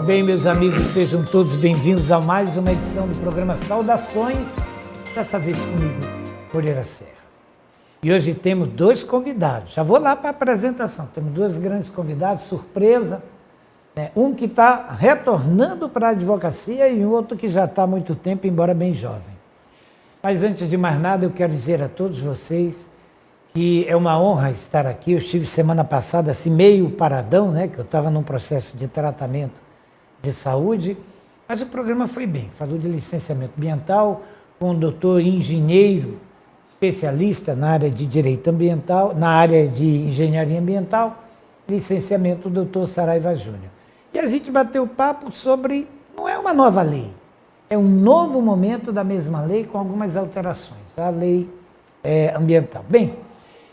Bem, meus amigos, sejam todos bem-vindos a mais uma edição do programa Saudações, dessa vez comigo, Moreira Serra. E hoje temos dois convidados, já vou lá para a apresentação, temos dois grandes convidados, surpresa, né? Um que está retornando para a advocacia e outro que já está há muito tempo, embora bem jovem. Mas antes de mais nada, eu quero dizer a todos vocês que é uma honra estar aqui. Eu estive semana passada assim meio paradão, né, que eu estava num processo de tratamento de saúde, mas o programa foi bem. Falou de licenciamento ambiental com um doutor engenheiro, especialista na área de direito ambiental, na área de engenharia ambiental, licenciamento, o doutor Saraiva Júnior. E a gente bateu papo sobre, não é uma nova lei, é um novo momento da mesma lei com algumas alterações, a lei ambiental. Bem,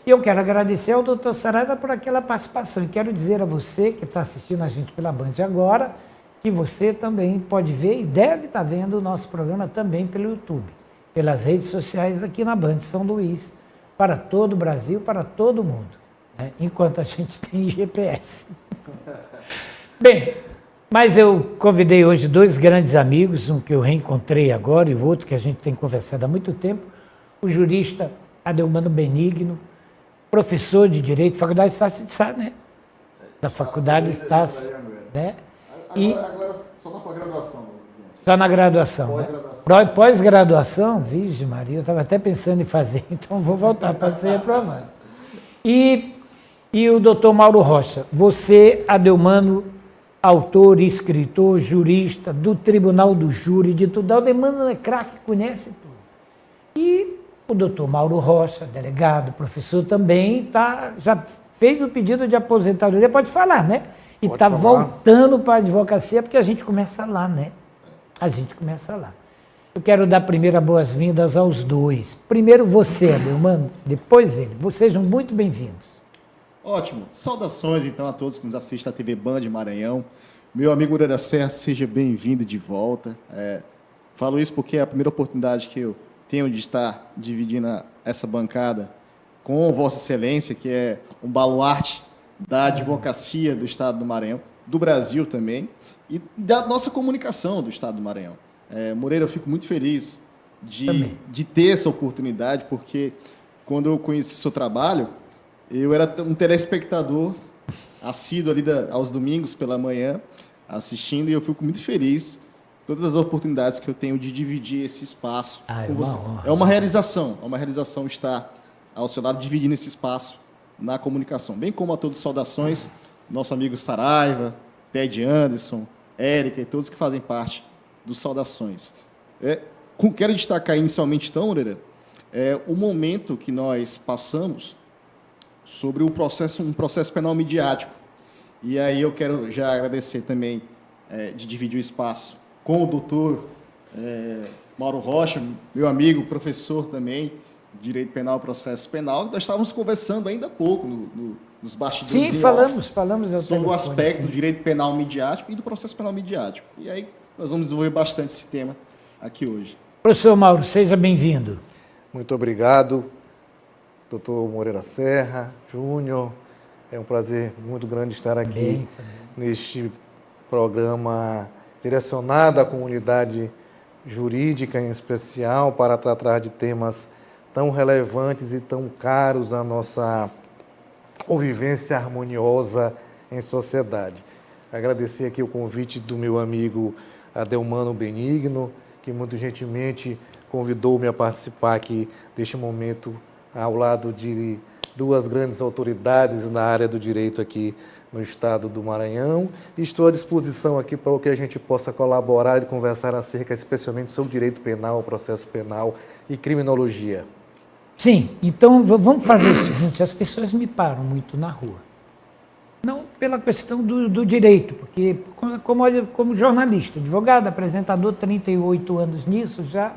eu quero agradecer ao doutor Saraiva por aquela participação e quero dizer a você que está assistindo a gente pela Band agora, que você também pode ver e deve estar vendo o nosso programa também pelo YouTube, pelas redes sociais aqui na Band São Luís, para todo o Brasil, para todo mundo, né? Enquanto a gente tem GPS. Bem, mas eu convidei hoje dois grandes amigos, um que eu reencontrei agora e o outro que a gente tem conversado há muito tempo, o jurista Adelmano Benigno, professor de Direito, Faculdade Estácio de Sá, né? Da Faculdade Estácio, né? Agora só na pós-graduação. Só na graduação, né? Pós-graduação, Virgem Maria, eu estava até pensando em fazer, então vou voltar para ser aprovado. E o doutor Mauro Rocha, você, Adelmano, autor, escritor, jurista, do Tribunal do Júri, de tudo. Adelmano é craque, conhece tudo. E o doutor Mauro Rocha, delegado, professor também, já fez o pedido de aposentadoria, pode falar, né? E está voltando para a advocacia, porque a gente começa lá, né? A gente começa lá. Eu quero dar primeiro as boas-vindas aos dois. Primeiro você, Adelmano, depois ele. Sejam muito bem-vindos. Ótimo. Saudações, então, a todos que nos assistem na TV Band Maranhão. Meu amigo Moreira Serra, seja bem-vindo de volta. Falo isso porque é a primeira oportunidade que eu tenho de estar dividindo essa bancada com Vossa Excelência, que é um baluarte da advocacia do Estado do Maranhão, do Brasil também, e da nossa comunicação do Estado do Maranhão. Moreira, eu fico muito feliz de ter essa oportunidade, porque quando eu conheci seu trabalho, eu era um telespectador assíduo ali aos domingos pela manhã, assistindo, e eu fico muito feliz todas as oportunidades que eu tenho de dividir esse espaço com você. É uma realização estar ao seu lado, dividindo esse espaço na comunicação. Bem como a todos saudações, nosso amigo Saraiva, Ted Anderson, Érica e todos que fazem parte dos Saudações. Quero destacar inicialmente, então, Moreira, o momento que nós passamos sobre um processo penal midiático. E aí eu quero já agradecer também de dividir o espaço com o doutor Mauro Rocha, meu amigo, professor também, de Direito Penal e Processo Penal. Nós estávamos conversando ainda há pouco nos bastidores. Sim, falamos sobre o aspecto do direito penal midiático e do processo penal midiático. E aí nós vamos desenvolver bastante esse tema aqui hoje. Professor Mauro, seja bem-vindo. Muito obrigado, doutor Moreira Serra, Júnior. É um prazer muito grande estar aqui neste programa direcionado à comunidade jurídica, em especial, para tratar de temas tão relevantes e tão caros à nossa convivência harmoniosa em sociedade. Agradecer aqui o convite do meu amigo Adelmano Benigno, que muito gentilmente convidou-me a participar aqui deste momento ao lado de duas grandes autoridades na área do direito aqui no estado do Maranhão. E estou à disposição aqui para o que a gente possa colaborar e conversar acerca especialmente sobre direito penal, processo penal e criminologia. Sim, então vamos fazer o seguinte, as pessoas me param muito na rua. Não pela questão do direito, porque como jornalista, advogado, apresentador, 38 anos nisso, já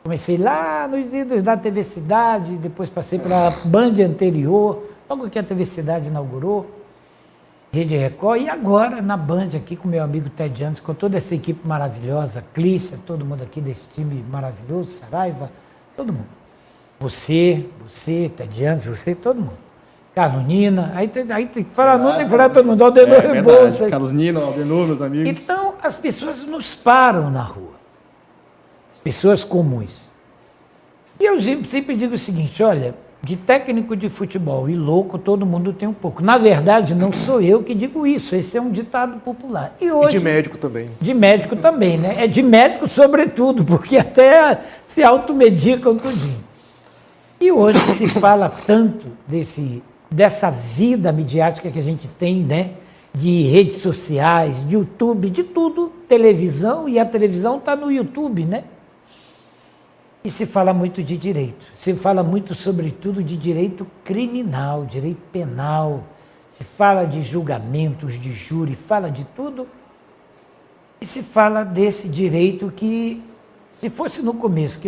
comecei lá nos idos da TV Cidade, depois passei para a Band anterior, logo que a TV Cidade inaugurou, Rede Record, e agora na Band aqui com meu amigo Ted Anderson, com toda essa equipe maravilhosa, Clícia, todo mundo aqui desse time maravilhoso, Saraiva, todo mundo. Você, Ted Anderson, você, todo mundo. Carlos Nina, aí tem que falar, não tem que falar todo mundo, Aldenor Rebouças. Carlos Nina, Aldenor, meus amigos. Então, as pessoas nos param na rua, as pessoas comuns. E eu sempre digo o seguinte, olha, de técnico de futebol e louco, todo mundo tem um pouco. Na verdade, não sou eu que digo isso, esse é um ditado popular. E hoje, de médico também. De médico também, né? É de médico sobretudo, porque até se automedicam tudinho. E hoje se fala tanto dessa vida midiática que a gente tem, né? De redes sociais, de YouTube, de tudo, televisão, e a televisão está no YouTube, né? E se fala muito de direito, se fala muito, sobretudo, de direito criminal, direito penal, se fala de julgamentos, de júri, fala de tudo, e se fala desse direito que, se fosse no começo,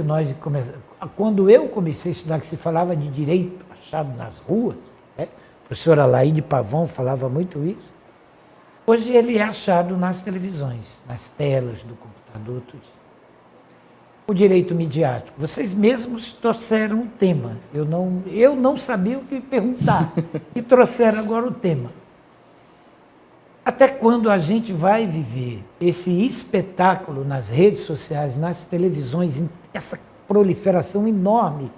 quando eu comecei a estudar, que se falava de direito achado nas ruas, né? O professor Alaide Pavão falava muito isso, hoje ele é achado nas televisões, nas telas do computador, tudo. O direito midiático. Vocês mesmos trouxeram o tema. Eu não sabia o que perguntar e trouxeram agora o tema. Até quando a gente vai viver esse espetáculo nas redes sociais, nas televisões, essa proliferação enorme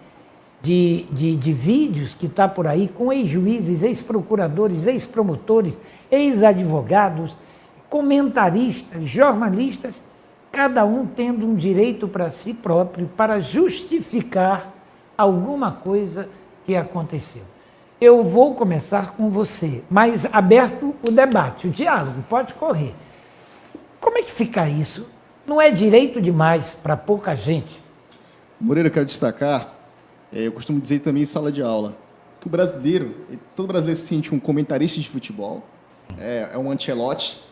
de vídeos que está por aí com ex-juízes, ex-procuradores, ex-promotores, ex-advogados, comentaristas, jornalistas, cada um tendo um direito para si próprio para justificar alguma coisa que aconteceu. Eu vou começar com você, mas aberto o debate, o diálogo, pode correr. Como é que fica isso? Não é direito demais para pouca gente? Moreira, eu quero destacar, eu costumo dizer também em sala de aula, que o brasileiro, todo brasileiro se sente um comentarista de futebol, é um Ancelotti,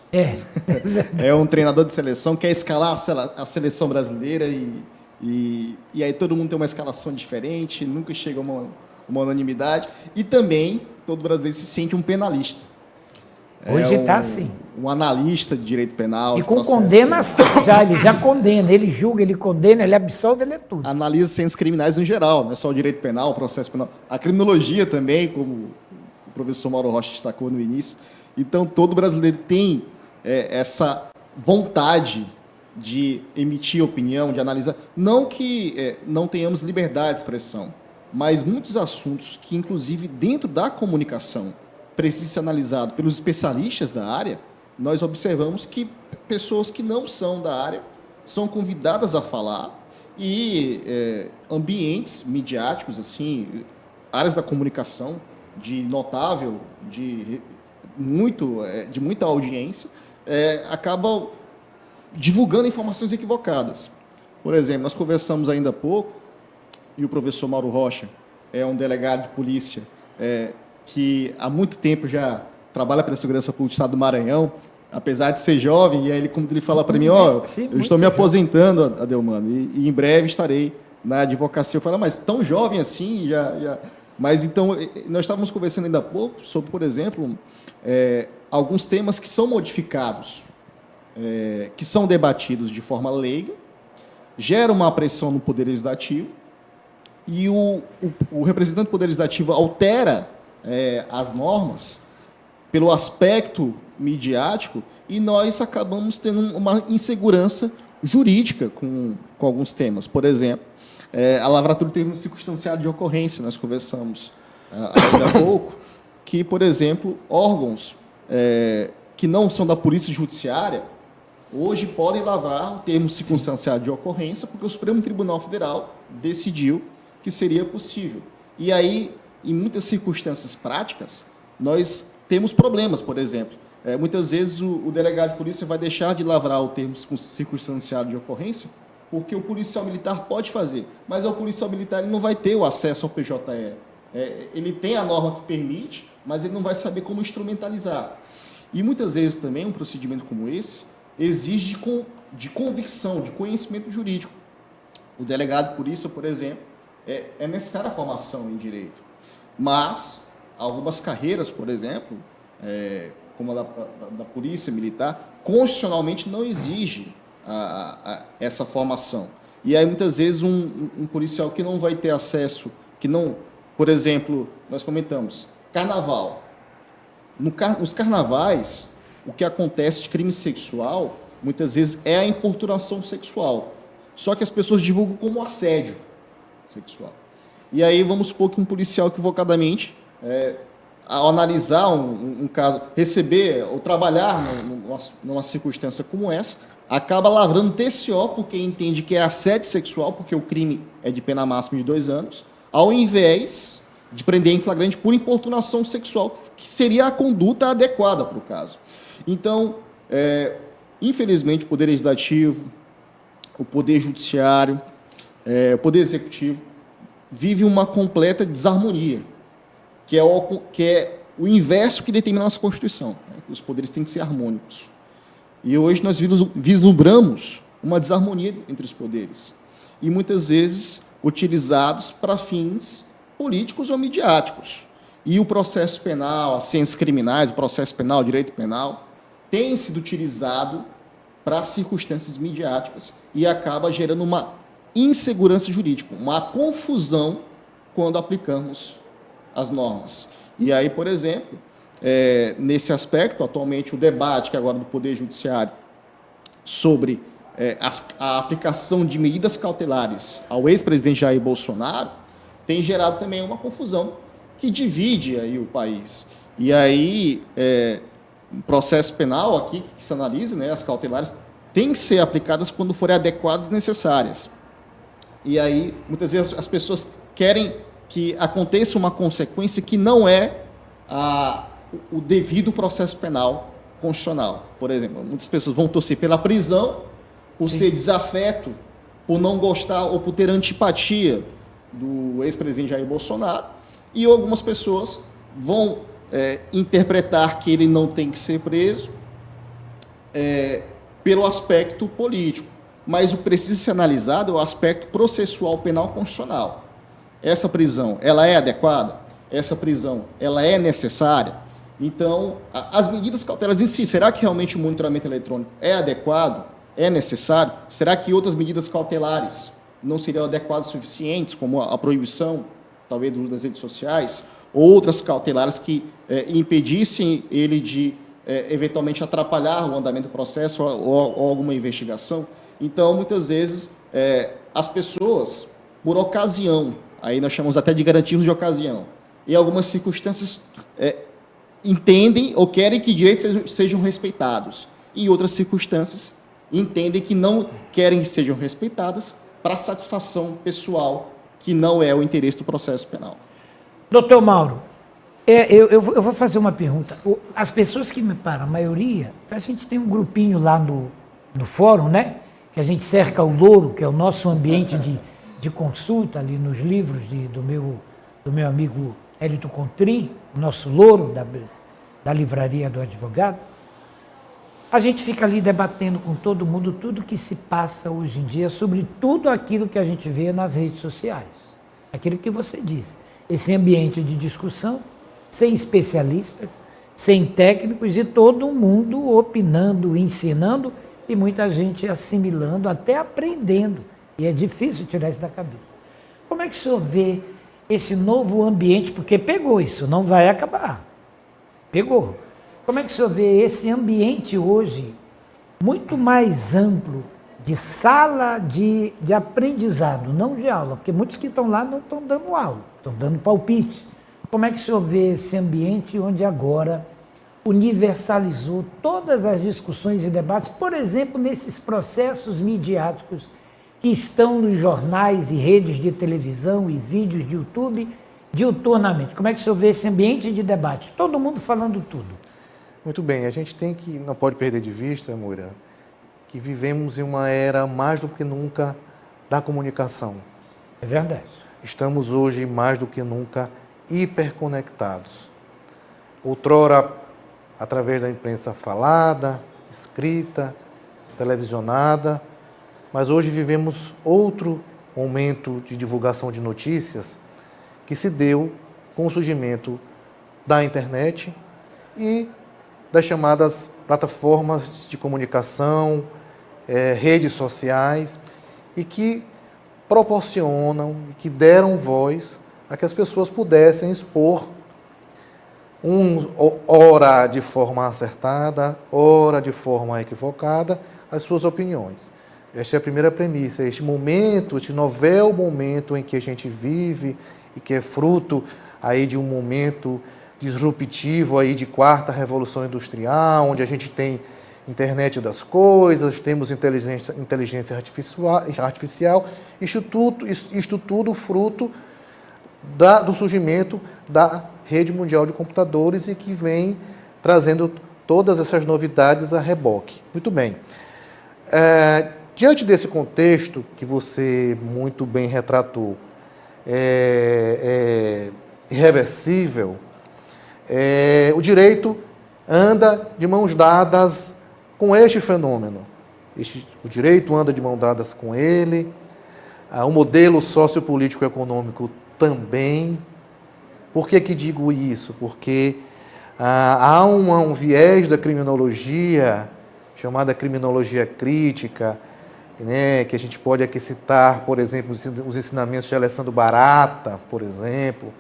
é um treinador de seleção, quer escalar a seleção brasileira e aí todo mundo tem uma escalação diferente, nunca chega a uma unanimidade. E também todo brasileiro se sente um penalista. Hoje está assim. Um analista de direito penal. E com condenação, ele já condena, ele julga, ele condena, ele absolve, ele é tudo. Analisa ciências criminais no geral, não é só o direito penal, o processo penal. A criminologia também, como o professor Mauro Rocha destacou no início. Então, todo brasileiro tem essa vontade de emitir opinião, de analisar. Não que não tenhamos liberdade de expressão, mas muitos assuntos que, inclusive, dentro da comunicação, precisam ser analisados pelos especialistas da área, nós observamos que pessoas que não são da área são convidadas a falar e ambientes midiáticos, assim, áreas da comunicação de notável, de muita audiência, acabam divulgando informações equivocadas. Por exemplo, nós conversamos ainda há pouco, e o professor Mauro Rocha é um delegado de polícia que há muito tempo já trabalha pela segurança pública do Estado do Maranhão, apesar de ser jovem, e aí como ele fala para mim, eu estou me aposentando, Adelmano, e em breve estarei na advocacia. Eu falo, mas tão jovem assim, já... Mas então, nós estávamos conversando ainda há pouco sobre, por exemplo, alguns temas que são modificados, que são debatidos de forma leiga, gera uma pressão no Poder Legislativo, e o representante do Poder Legislativo altera as normas pelo aspecto midiático, e nós acabamos tendo uma insegurança jurídica com alguns temas. Por exemplo, a lavratura do termo circunstanciado de ocorrência, nós conversamos ainda há pouco, que, por exemplo, órgãos que não são da Polícia Judiciária, hoje podem lavrar o termo circunstanciado de ocorrência, porque o Supremo Tribunal Federal decidiu que seria possível. E aí, em muitas circunstâncias práticas, nós temos problemas, por exemplo. Muitas vezes o delegado de polícia vai deixar de lavrar o termo circunstanciado de ocorrência, porque o policial militar pode fazer, mas o policial militar ele não vai ter o acesso ao PJE. Ele tem a norma que permite, mas ele não vai saber como instrumentalizar. E muitas vezes também um procedimento como esse exige de convicção, de conhecimento jurídico. O delegado de polícia, por exemplo, é necessária a formação em direito, mas algumas carreiras, por exemplo, como a da polícia militar, constitucionalmente não exige essa formação. E aí, muitas vezes, um policial que não vai ter acesso, que não... Por exemplo, nós comentamos, Carnaval. Nos carnavais, o que acontece de crime sexual, muitas vezes, é a importunação sexual. Só que as pessoas divulgam como assédio sexual. E aí vamos supor que um policial equivocadamente, ao analisar um caso, receber ou trabalhar numa circunstância como essa, acaba lavrando TCO porque entende que é assédio sexual, porque o crime é de pena máxima de 2 anos, ao invés de prender em flagrante por importunação sexual, que seria a conduta adequada para o caso. Então, infelizmente, o Poder Legislativo, o Poder Judiciário, o Poder Executivo, vive uma completa desarmonia, que é o inverso que determina a nossa Constituição. Né? Os poderes têm que ser harmônicos. E hoje nós vislumbramos uma desarmonia entre os poderes, e muitas vezes utilizados para fins políticos ou midiáticos. E o processo penal, as ciências criminais, o processo penal, o direito penal, tem sido utilizado para circunstâncias midiáticas e acaba gerando uma insegurança jurídica, uma confusão quando aplicamos as normas. E aí, por exemplo, nesse aspecto, atualmente o debate que agora do Poder Judiciário sobre a aplicação de medidas cautelares ao ex-presidente Jair Bolsonaro tem gerado também uma confusão que divide aí o país. E aí, o processo penal aqui que se analisa, né, as cautelares têm que ser aplicadas quando forem adequadas e necessárias. E aí, muitas vezes, as pessoas querem que aconteça uma consequência que não é o devido processo penal constitucional. Por exemplo, muitas pessoas vão torcer pela prisão por ser desafeto, por não gostar ou por ter antipatia do ex-presidente Jair Bolsonaro, e algumas pessoas vão interpretar que ele não tem que ser preso pelo aspecto político. Mas o que precisa ser analisado é o aspecto processual penal constitucional. Essa prisão, ela é adequada? Essa prisão, ela é necessária? Então, as medidas cautelares em si, será que realmente o monitoramento eletrônico é adequado? É necessário? Será que outras medidas cautelares não seriam adequadas o suficientes, como a proibição, talvez, do uso das redes sociais, ou outras cautelares que impedissem ele de, eventualmente, atrapalhar o andamento do processo ou alguma investigação? Então, muitas vezes, as pessoas, por ocasião, aí nós chamamos até de garantismos de ocasião, em algumas circunstâncias entendem ou querem que direitos sejam respeitados, e em outras circunstâncias entendem que não querem que sejam respeitadas para satisfação pessoal, que não é o interesse do processo penal. Doutor Mauro, eu vou fazer uma pergunta. As pessoas que me param, a maioria, a gente tem um grupinho lá no fórum, né? Que a gente cerca o Louro, que é o nosso ambiente de consulta ali nos livros do meu amigo Hélito Contrim, o nosso Louro da Livraria do Advogado. A gente fica ali debatendo com todo mundo tudo que se passa hoje em dia sobre tudo aquilo que a gente vê nas redes sociais. Aquilo que você disse. Esse ambiente de discussão, sem especialistas, sem técnicos e todo mundo opinando, ensinando e muita gente assimilando, até aprendendo. E é difícil tirar isso da cabeça. Como é que o senhor vê esse novo ambiente? Porque pegou isso, não vai acabar. Pegou. Como é que o senhor vê esse ambiente hoje muito mais amplo de sala de aprendizado, não de aula? Porque muitos que estão lá não estão dando aula, estão dando palpite. Como é que o senhor vê esse ambiente onde agora universalizou todas as discussões e debates, por exemplo, nesses processos midiáticos que estão nos jornais e redes de televisão e vídeos de YouTube diuturnamente? Como é que o senhor vê esse ambiente de debate? Todo mundo falando tudo. Muito bem, a gente não pode perder de vista, Moura, que vivemos em uma era mais do que nunca da comunicação. É verdade. Estamos hoje mais do que nunca hiperconectados. Outrora, através da imprensa falada, escrita, televisionada, mas hoje vivemos outro momento de divulgação de notícias que se deu com o surgimento da internet e das chamadas plataformas de comunicação, redes sociais, e que proporcionam e que deram voz a que as pessoas pudessem expor ora de forma acertada, ora de forma equivocada, as suas opiniões. Esta é a primeira premissa. Este momento, este novel momento em que a gente vive e que é fruto aí de um momento disruptivo aí de quarta revolução industrial, onde a gente tem internet das coisas, temos inteligência artificial, isto tudo fruto do surgimento da rede mundial de computadores e que vem trazendo todas essas novidades a reboque. Muito bem. Diante desse contexto que você muito bem retratou, irreversível, o direito anda de mãos dadas com este fenômeno. O direito anda de mãos dadas com ele, o modelo sociopolítico-econômico também. Por que digo isso? Porque há um viés da criminologia, chamada criminologia crítica, né, que a gente pode aqui citar, por exemplo, os ensinamentos de Alessandro Barata, por exemplo,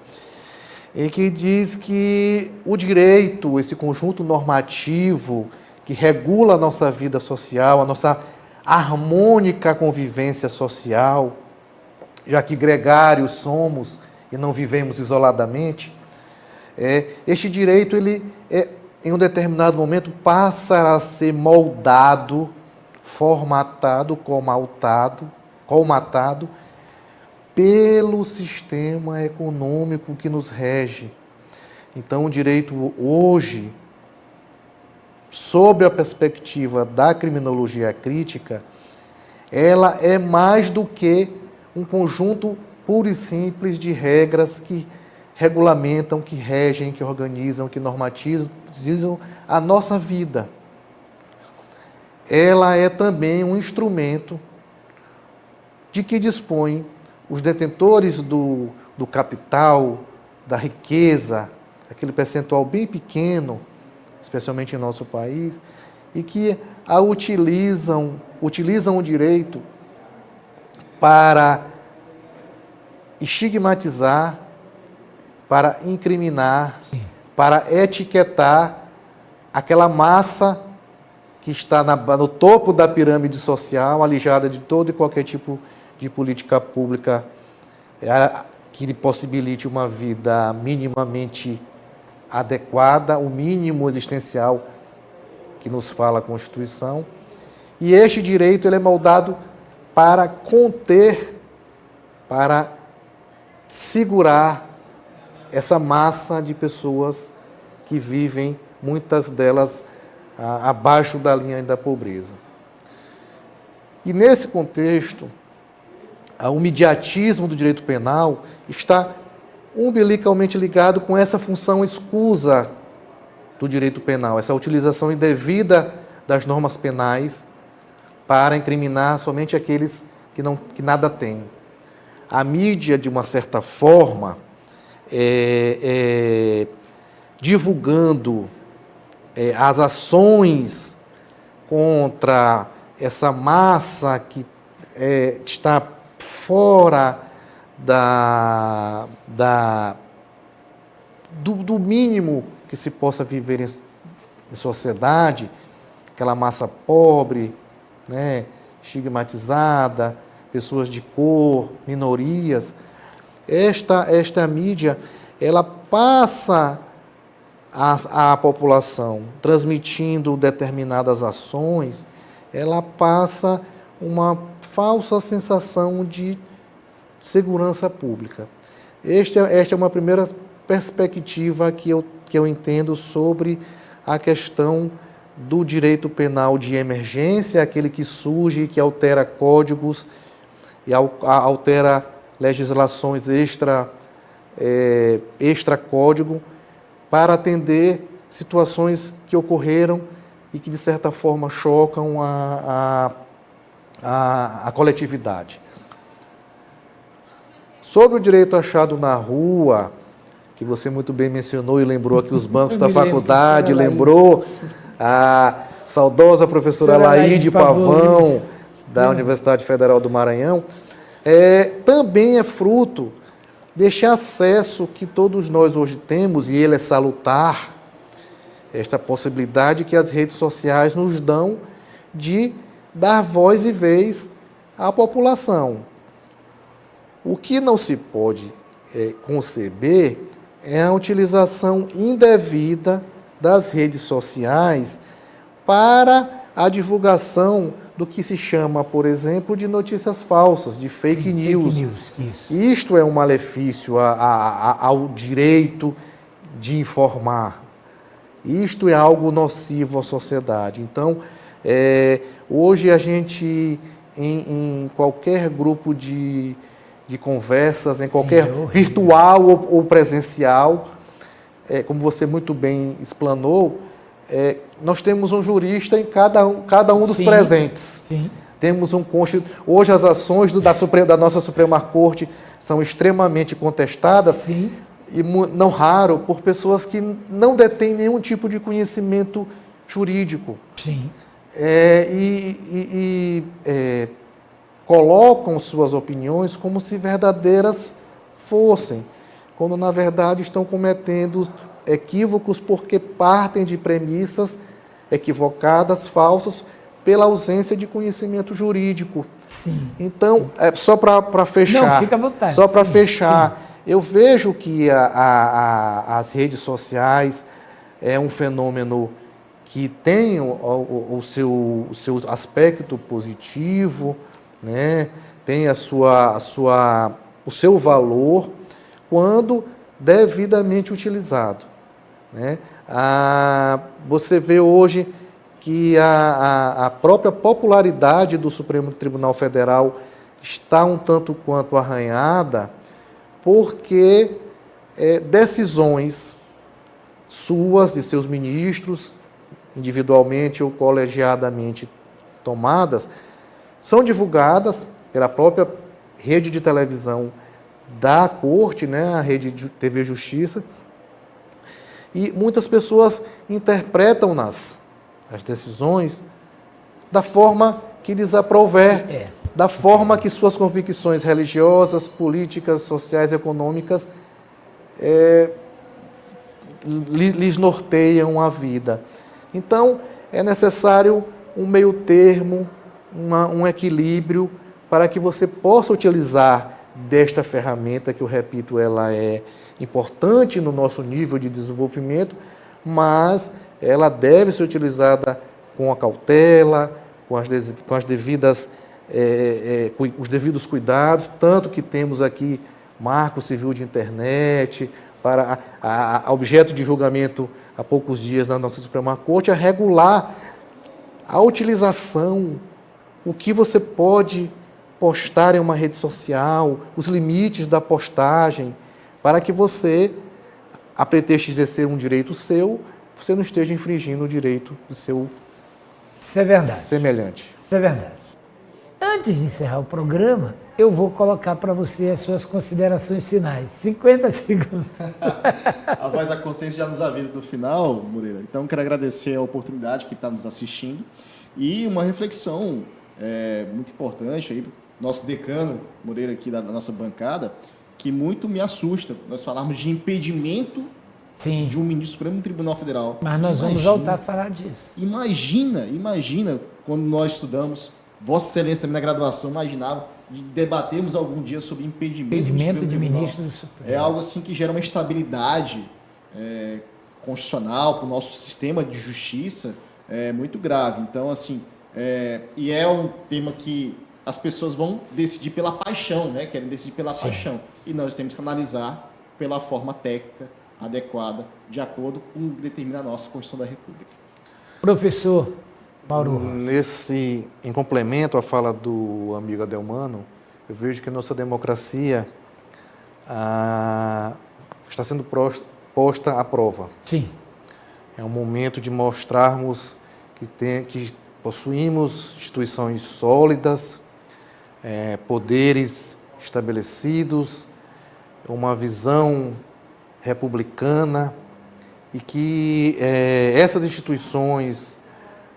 em que diz que o direito, esse conjunto normativo que regula a nossa vida social, a nossa harmônica convivência social, já que gregários somos e não vivemos isoladamente, este direito, ele, em um determinado momento, passa a ser moldado, formatado, colmatado pelo sistema econômico que nos rege. Então, o direito hoje, sob a perspectiva da criminologia crítica, ela é mais do que um conjunto puro e simples de regras que regulamentam, que regem, que organizam, que normatizam a nossa vida. Ela é também um instrumento de que dispõem os detentores do capital, da riqueza, aquele percentual bem pequeno, especialmente em nosso país, e que utilizam o direito para estigmatizar, para incriminar, para etiquetar aquela massa que está no topo da pirâmide social, alijada de todo e qualquer tipo de política pública que lhe possibilite uma vida minimamente adequada, o mínimo existencial que nos fala a Constituição. E este direito ele é moldado para conter, para segurar essa massa de pessoas que vivem, muitas delas, abaixo da linha da pobreza. E nesse contexto, o imediatismo do direito penal está umbilicalmente ligado com essa função escusa do direito penal, essa utilização indevida das normas penais para incriminar somente aqueles que nada têm. A mídia, de uma certa forma, divulgando as ações contra essa massa que está fora do mínimo que se possa viver em sociedade, aquela massa pobre, né, estigmatizada, pessoas de cor, minorias. Esta mídia, ela passa à população, transmitindo determinadas ações, ela passa uma falsa sensação de segurança pública. Esta é uma primeira perspectiva que eu entendo sobre a questão do direito penal de emergência, aquele que surge, que altera códigos e altera legislações extra-código para atender situações que ocorreram e que, de certa forma, chocam a coletividade. Sobre o direito achado na rua, que você muito bem mencionou e lembrou aqui os bancos da faculdade, lembrou a saudosa professora Laíde Pavão, da Universidade Federal do Maranhão, também é fruto deste acesso que todos nós hoje temos, e ele é salutar, esta possibilidade que as redes sociais nos dão de dar voz e vez à população. O que não se pode conceber é a utilização indevida das redes sociais para a divulgação do que se chama, por exemplo, de notícias falsas, de fake news. Isso. Isto é um malefício ao direito de informar. Isto é algo nocivo à sociedade. Então, hoje a gente, em qualquer grupo de conversas, em qualquer virtual ou presencial, como você muito bem explanou, nós temos um jurista em cada um dos presentes. Sim. Temos um hoje as ações da nossa Suprema Corte são extremamente contestadas. Sim. E não raro por pessoas que não detêm nenhum tipo de conhecimento jurídico. Sim. Colocam suas opiniões como se verdadeiras fossem, quando na verdade estão cometendo equívocos porque partem de premissas equivocadas, falsas, pela ausência de conhecimento jurídico. Sim. Então, só para fechar. Não, fica à vontade. Só para fechar. Sim. Eu vejo que as redes sociais é um fenômeno que tem o seu aspecto positivo, né? Tem o seu valor quando devidamente utilizado, né? Você vê hoje que a própria popularidade do Supremo Tribunal Federal está um tanto quanto arranhada, porque decisões suas, de seus ministros, individualmente ou colegiadamente tomadas, são divulgadas pela própria rede de televisão da Corte, né, a rede de TV Justiça, e muitas pessoas interpretam as decisões da forma que lhes aprouver. Da forma que suas convicções religiosas, políticas, sociais, econômicas lhes norteiam a vida. Então, é necessário um meio termo, um equilíbrio, para que você possa utilizar desta ferramenta, que eu repito, ela é importante no nosso nível de desenvolvimento, mas ela deve ser utilizada com a cautela, com as devidas... os devidos cuidados, tanto que temos aqui marco civil de internet, para objeto de julgamento há poucos dias na nossa Suprema Corte, a regular a utilização, o que você pode postar em uma rede social, os limites da postagem, para que você, a pretexto de exercer um direito seu, você não esteja infringindo o direito do seu semelhante. Isso é verdade. Antes de encerrar o programa, eu vou colocar para você as suas considerações finais. 50 segundos. A voz da consciência já nos avisa do final, Moreira. Então, quero agradecer a oportunidade que está nos assistindo e uma reflexão muito importante aí, nosso decano Moreira aqui da nossa bancada, que muito me assusta. Nós falarmos de impedimento Sim. de um ministro do Supremo Tribunal Federal. Mas nós vamos voltar a falar disso. Imagina quando nós estudamos, Vossa Excelência também na graduação imaginava de debatermos algum dia sobre impedimento de ministro do Supremo. É algo assim que gera uma estabilidade constitucional para o nosso sistema de justiça muito grave. Então, assim, e é um tema que as pessoas vão decidir pela paixão, né? Querem decidir pela paixão. E nós temos que analisar pela forma técnica adequada, de acordo com o que determina a nossa Constituição da República. Professor Mauro. Em complemento à fala do amigo Adelmano, eu vejo que a nossa democracia está sendo posta à prova. Sim. É um momento de mostrarmos que possuímos instituições sólidas, poderes estabelecidos, uma visão republicana e que essas instituições,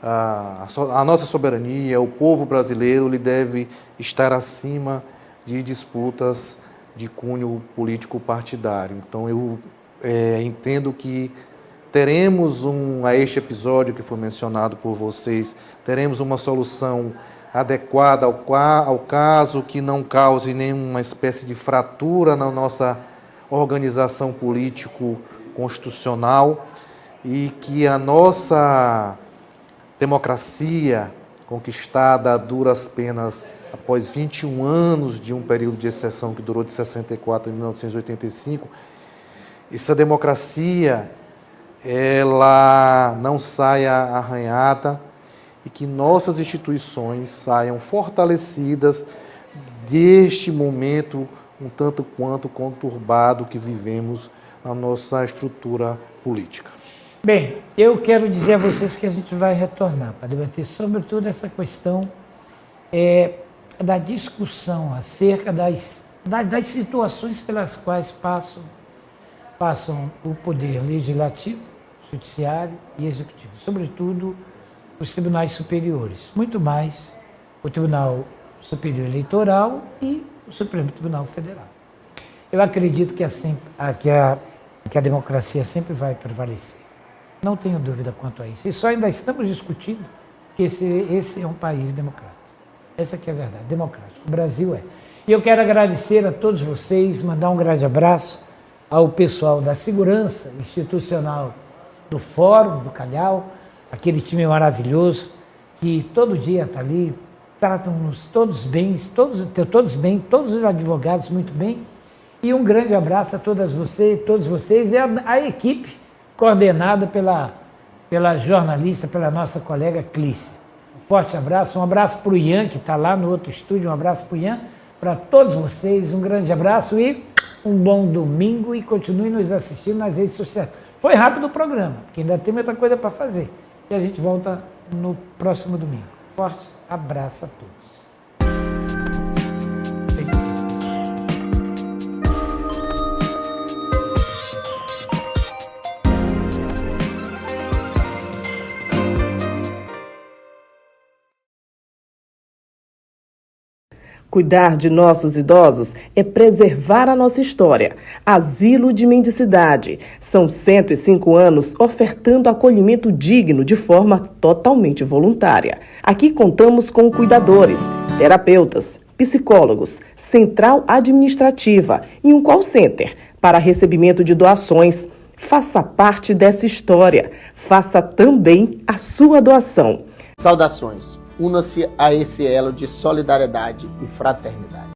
a nossa soberania, o povo brasileiro, ele deve estar acima de disputas de cunho político partidário. Então, eu entendo que teremos a este episódio que foi mencionado por vocês, teremos uma solução adequada ao caso, que não cause nenhuma espécie de fratura na nossa organização político-constitucional e que a nossa democracia, conquistada a duras penas após 21 anos de um período de exceção que durou de 64 a 1985, essa democracia ela não saia arranhada e que nossas instituições saiam fortalecidas deste momento um tanto quanto conturbado que vivemos na nossa estrutura política. Bem, eu quero dizer a vocês que a gente vai retornar para debater sobretudo essa questão da discussão acerca das situações pelas quais passam o poder legislativo, judiciário e executivo, sobretudo os tribunais superiores, muito mais o Tribunal Superior Eleitoral e o Supremo Tribunal Federal. Eu acredito que a democracia sempre vai prevalecer. Não tenho dúvida quanto a isso. E só ainda estamos discutindo que esse é um país democrático. Essa aqui é a verdade, democrático. O Brasil é. E eu quero agradecer a todos vocês, mandar um grande abraço ao pessoal da segurança institucional do Fórum, do Calhau, aquele time maravilhoso que todo dia está ali, tratam-nos todos bem, todos os advogados muito bem. E um grande abraço a todos vocês e a equipe coordenada pela jornalista, pela nossa colega Clícia. Um forte abraço, um abraço para o Ian, que está lá no outro estúdio, um abraço para o Ian, para todos vocês, um grande abraço e um bom domingo e continue nos assistindo nas redes sociais. Foi rápido o programa, porque ainda tem muita coisa para fazer. E a gente volta no próximo domingo. Forte abraço a todos. Cuidar de nossos idosos é preservar a nossa história. Asilo de Mendicidade. São 105 anos ofertando acolhimento digno de forma totalmente voluntária. Aqui contamos com cuidadores, terapeutas, psicólogos, central administrativa e um call center para recebimento de doações. Faça parte dessa história. Faça também a sua doação. Saudações. Una-se a esse elo de solidariedade e fraternidade.